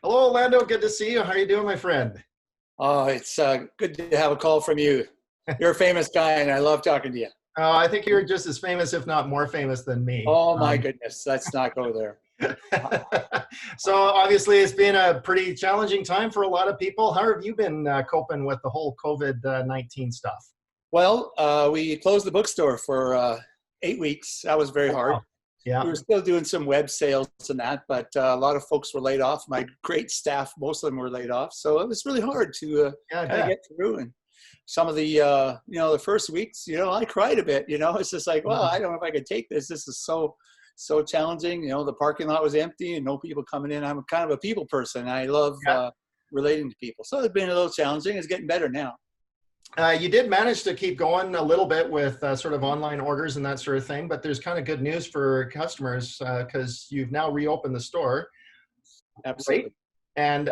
Hello, Lando. Good to see you. How are you doing, my friend? Oh, it's good to have a call from you. You're a famous guy, and I love talking to you. I think you're just as famous, if not more famous than me. Oh my goodness, let's not go there. So obviously, it's been a pretty challenging time for a lot of people. How have you been coping with the whole COVID-19 stuff? Well, we closed the bookstore for 8 weeks. That was very Oh, hard. wow. Yeah, We were still doing some web sales and that, but a lot of folks were laid off. My great staff, most of them were laid off. So it was really hard to yeah, I kind of bet. get through. And some of the, the first weeks, I cried a bit, it's just like, well, I don't know if I could take this. This is so challenging. The parking lot was empty and no people coming in. I'm kind of a people person. I love Yeah. relating to people. So it's been a little challenging. It's getting better now. You did manage to keep going a little bit with sort of online orders and that sort of thing, but there's kind of good news for customers because you've now reopened the store. Right. Absolutely. And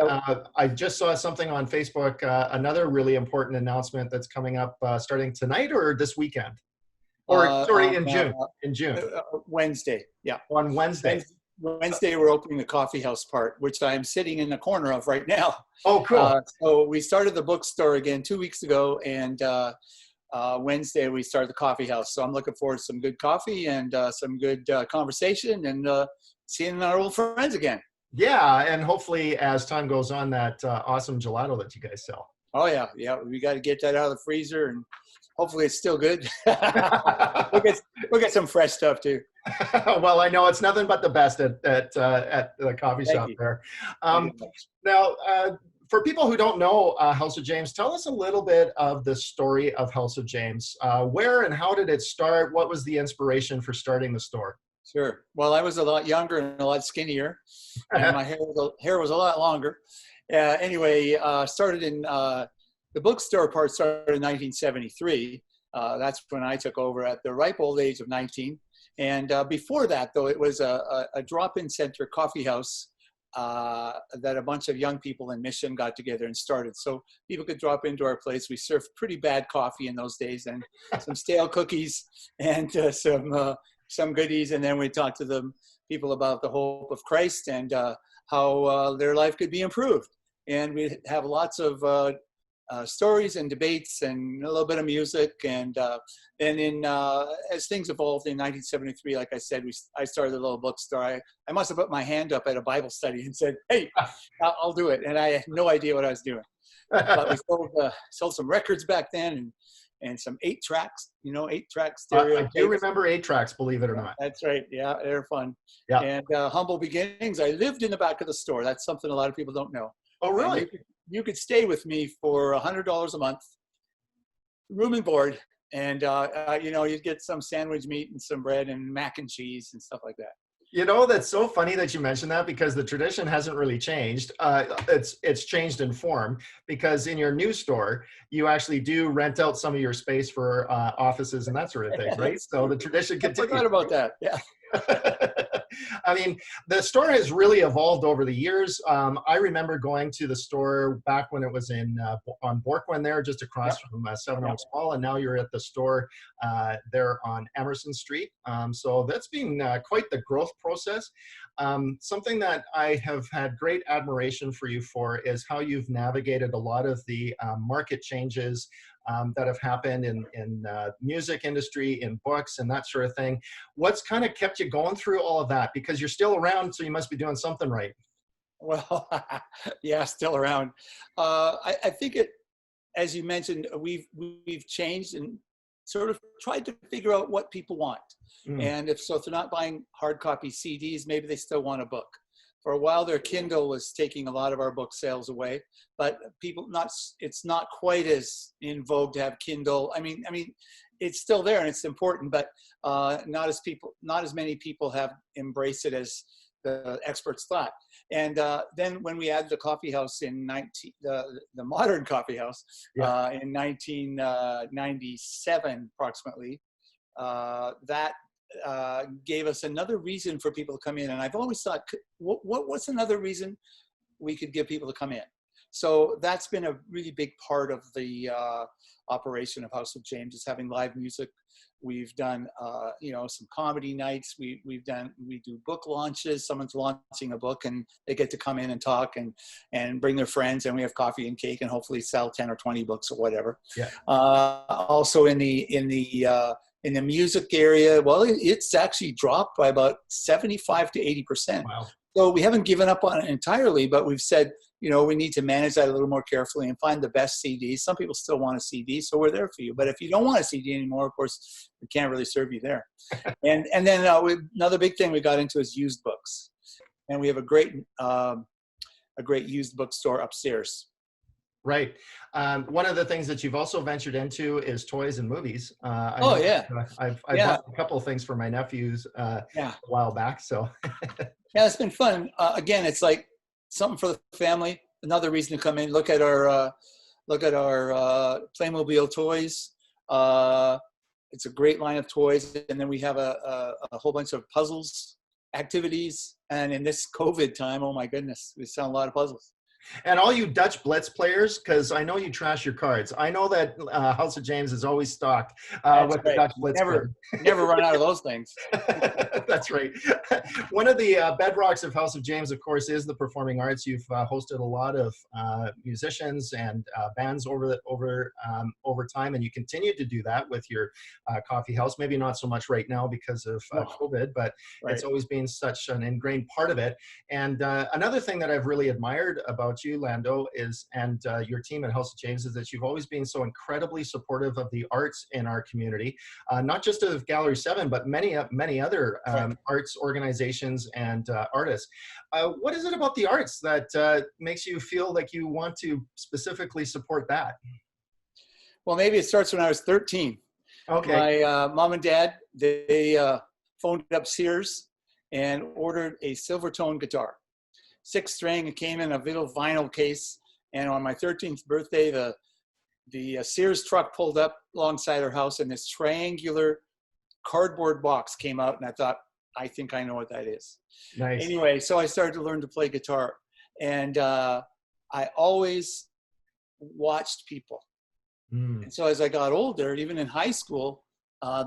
I just saw something on Facebook, another really important announcement that's coming up starting tonight or this weekend, or sorry, in June. In June, Wednesday. Yeah. on Wednesday. Wednesday, we're opening the coffee house part, which I'm sitting in the corner of right now. Oh, cool. So we started the bookstore again 2 weeks ago, and Wednesday we started the coffee house. So I'm looking forward to some good coffee and some good conversation and seeing our old friends again. Yeah, and hopefully as time goes on, that awesome gelato that you guys sell. Oh yeah, we got to get that out of the freezer, and hopefully it's still good. we'll get some fresh stuff too. Well, I know it's nothing but the best at the coffee shop there. Now, for people who don't know House of James, tell us a little bit of the story of House of James. Where and how did it start? What was the inspiration for starting the store? Sure. Well, I was a lot younger and a lot skinnier, and my hair was a lot longer. Anyway, started in the bookstore part started in 1973. That's when I took over at the ripe old age of 19. And before that, though, it was a drop-in center coffee house that a bunch of young people in Mission got together and started. So people could drop into our place. We served pretty bad coffee in those days and some stale cookies and some goodies. And then we talked to the people about the hope of Christ and how their life could be improved. And we have lots of stories and debates and a little bit of music. And then as things evolved in 1973, like I said, I started a little bookstore. I must have put my hand up at a Bible study and said, hey, I'll do it. And I had no idea what I was doing. But we sold some records back then and some 8-tracks, 8-track stereo. I do remember 8-tracks, believe it or not. That's right. Yeah, they're fun. Yeah. And humble beginnings. I lived in the back of the store. That's something a lot of people don't know. Oh, really? You could stay with me for $100 a month, room and board, and you'd get some sandwich meat and some bread and mac and cheese and stuff like that. That's so funny that you mentioned that because the tradition hasn't really changed. It's changed in form because in your new store, you actually do rent out some of your space for offices and that sort of thing, right? So the tradition continues. I forgot about that. Yeah. I mean, the store has really evolved over the years. I remember going to the store back when it was on Borkwin there, just across from Seven Oaks Mall, and now you're at the store there on Emerson Street. So that's been quite the growth process. Something that I have had great admiration for you for is how you've navigated a lot of the market changes that have happened in music industry, in books, and that sort of thing. What's kind of kept you going through all of that? Because you're still around, so you must be doing something right. Well, yeah, still around. I think as you mentioned, we've changed and sort of tried to figure out what people want. And if they're not buying hard copy CDs, maybe they still want a book. For a while there, Kindle was taking a lot of our book sales away, but it's not quite as in vogue to have Kindle. I mean, it's still there and it's important, but not as many people have embraced it as the experts thought. And then when we added the coffee house the modern coffee house in 1997 approximately, that gave us another reason for people to come in. And I've always thought, what's another reason we could give people to come in? So that's been a really big part of the operation of House of James, is having live music, We've done, some comedy nights. We do book launches. Someone's launching a book and they get to come in and talk and bring their friends, and we have coffee and cake and hopefully sell 10 or 20 books or whatever. Yeah. Also in the music area, well, it's actually dropped by about 75 to 80%. Wow. So we haven't given up on it entirely, but we've said, we need to manage that a little more carefully and find the best CDs. Some people still want a CD, so we're there for you. But if you don't want a CD anymore, of course, we can't really serve you there. And then another big thing we got into is used books, and we have a great used bookstore upstairs. Right. One of the things that you've also ventured into is toys and movies. I've bought a couple of things for my nephews a while back. So yeah, it's been fun. Again, it's like something for the family. Another reason to come in, look at our Playmobil toys. It's a great line of toys, and then we have a whole bunch of puzzles, activities. And in this COVID time, oh my goodness, we sell a lot of puzzles. And all you Dutch Blitz players, because I know you trash your cards. I know that House of James is always stocked with the Dutch Blitz. Never run out of those things. That's right. One of the bedrocks of House of James, of course, is the performing arts. You've hosted a lot of musicians and bands over time, and you continue to do that with your coffee house. Maybe not so much right now because of COVID, but it's always been such an ingrained part of it. And another thing that I've really admired about you, Lando, and your team at House of James is that you've always been so incredibly supportive of the arts in our community, not just of Gallery 7, but many other arts organizations and artists. What is it about the arts that makes you feel like you want to specifically support that? Well, maybe it starts when I was 13. Okay. My mom and dad, they phoned up Sears and ordered a Silvertone guitar. 6-string. It came in a little vinyl case, and on my 13th birthday, the Sears truck pulled up alongside our house, and this triangular cardboard box came out, and I thought, I think I know what that is. Nice. Anyway, so I started to learn to play guitar, and I always watched people. And so as I got older, even in high school,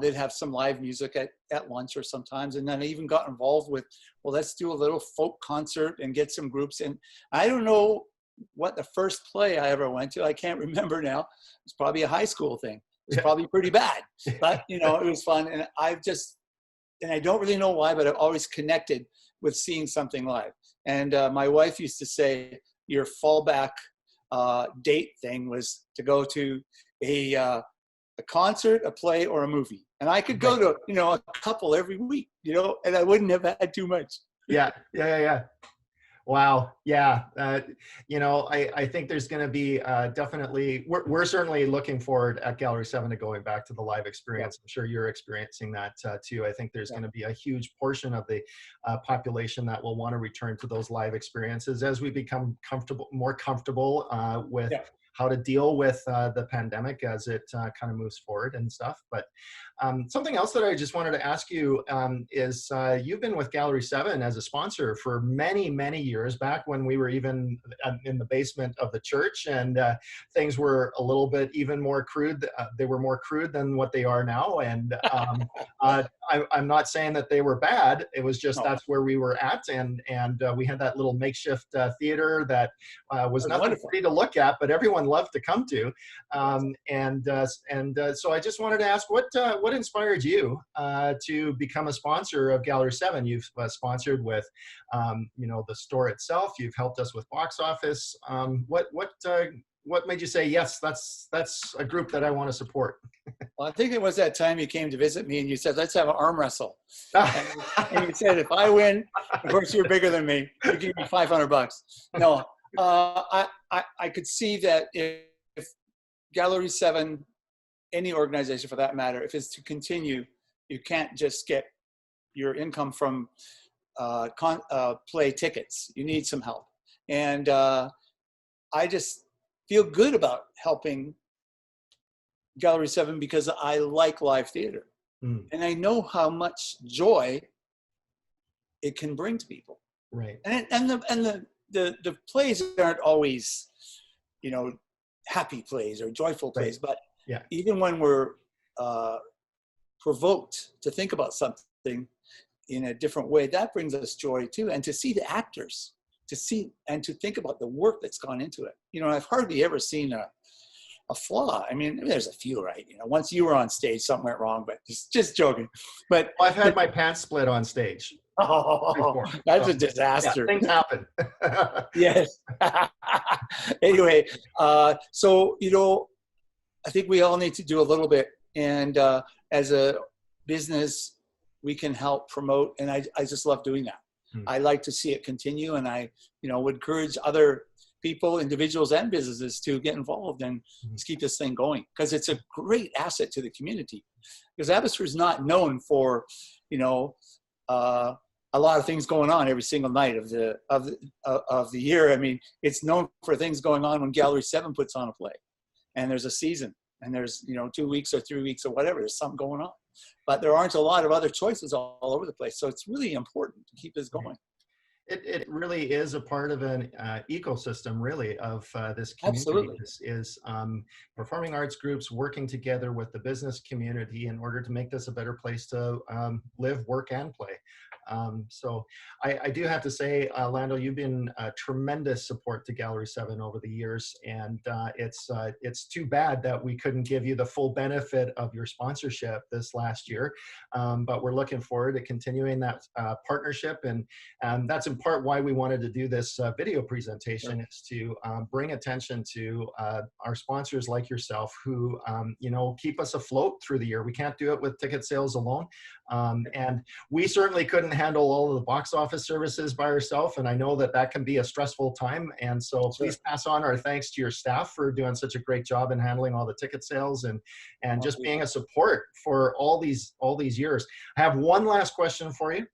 they'd have some live music at lunch or sometimes. And then I even got involved with, well, let's do a little folk concert and get some groups. And I don't know what the first play I ever went to. I can't remember now. It's probably a high school thing. It's probably pretty bad, but it was fun. And I don't really know why, but I've always connected with seeing something live. And my wife used to say, your fallback date thing was to go to a concert, a play, or a movie. And I could go to, a couple every week, and I wouldn't have had too much. Yeah. Wow. Yeah. I think there's going to be definitely, we're certainly looking forward at Gallery 7 to going back to the live experience. I'm sure you're experiencing that too. I think there's going to be a huge portion of the population that will want to return to those live experiences as we become more comfortable with how to deal with the pandemic as it kind of moves forward and stuff. But something else that I just wanted to ask you is you've been with Gallery 7 as a sponsor for many, many years, back when we were even in the basement of the church, and things were a little bit even more crude. They were more crude than what they are now. And I'm not saying that they were bad. It was just that's where we were at. And we had that little makeshift theater that was nothing pretty to look at, but everyone loved to come to. So I just wanted to ask, what inspired you to become a sponsor of Gallery 7? You've sponsored with, the store itself. You've helped us with box office. What made you say, yes, that's a group that I want to support? Well, I think it was that time you came to visit me and you said, let's have an arm wrestle. And you said, if I win, of course you're bigger than me, you give me $500. No, I could see that if Gallery 7, any organization for that matter, if it's to continue, you can't just get your income from play tickets. You need some help. And I just feel good about helping Gallery 7 because I like live theater. And I know how much joy it can bring to people. Right. And the plays aren't always, happy plays or joyful plays, but even when we're provoked to think about something in a different way, that brings us joy too. And to see the actors, to see and to think about the work that's gone into it. You know, I've hardly ever seen a flaw. I mean, there's a few, right? You know, once you were on stage, something went wrong, but just joking. But Well, I've had my pants split on stage. oh, that's a disaster. Yeah, things happen. Yes. Anyway, so, you know, I think we all need to do a little bit. And as a business, we can help promote. And I just love doing that. I like to see it continue. And I, you know, would encourage other people, individuals and businesses to get involved and just keep this thing going, because it's a great asset to the community. Because Abbotsford is not known for, you know, a lot of things going on every single night of the year. I mean, it's known for things going on when Gallery 7 puts on a play, and there's a season, and there's, you know, 2 weeks or 3 weeks or whatever, there's something going on. But there aren't a lot of other choices all over the place. So it's really important to keep this going. It really is a part of an ecosystem, really, of this community. Absolutely. This is performing arts groups working together with the business community in order to make this a better place to live, work, and play. So I do have to say, Lando, you've been a tremendous support to Gallery 7 over the years, and it's too bad that we couldn't give you the full benefit of your sponsorship this last year, but we're looking forward to continuing that partnership, and that's in part why we wanted to do this video presentation, is to bring attention to our sponsors like yourself, who you know, keep us afloat through the year. We can't do it with ticket sales alone, and we certainly couldn't handle all of the box office services by ourselves, and I know that that can be a stressful time, and so please pass on our thanks to your staff for doing such a great job in handling all the ticket sales and just being a support for all these years. I have one last question for you,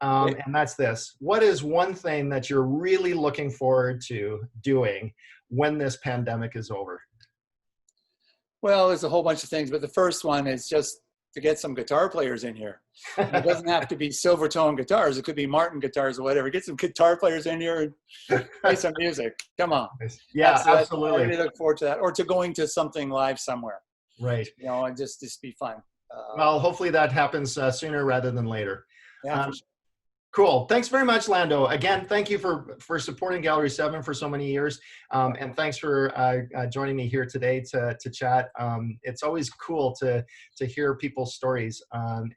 and that's this: what is one thing that you're really looking forward to doing when this pandemic is over? Well, there's a whole bunch of things, but the first one is just to get some guitar players in here. It doesn't have to be Silvertone guitars. It could be Martin guitars or whatever. Get some guitar players in here and play some music. Come on. Yeah, absolutely. I really look forward to that, or to going to something live somewhere. Right. You know, and just be fun. Well, hopefully that happens sooner rather than later. Yeah, for sure. Cool. Thanks very much, Lando. Again, thank you for supporting Gallery 7 for so many years. And thanks for joining me here today to chat. It's always cool to hear people's stories.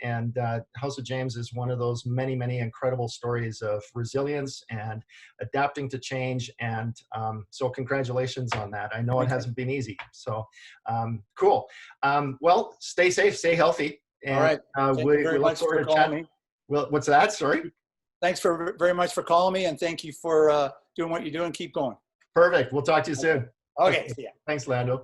And House of James is one of those many, many incredible stories of resilience and adapting to change. And so congratulations on that. I know it hasn't been easy. So cool. Well, stay safe, stay healthy. And, all right. Thank you very much for calling me. Well, what's that? Sorry? Thanks very much for calling me, and thank you for doing what you do, and keep going. Perfect. We'll talk to you soon. Okay. Yeah. Thanks, Lando.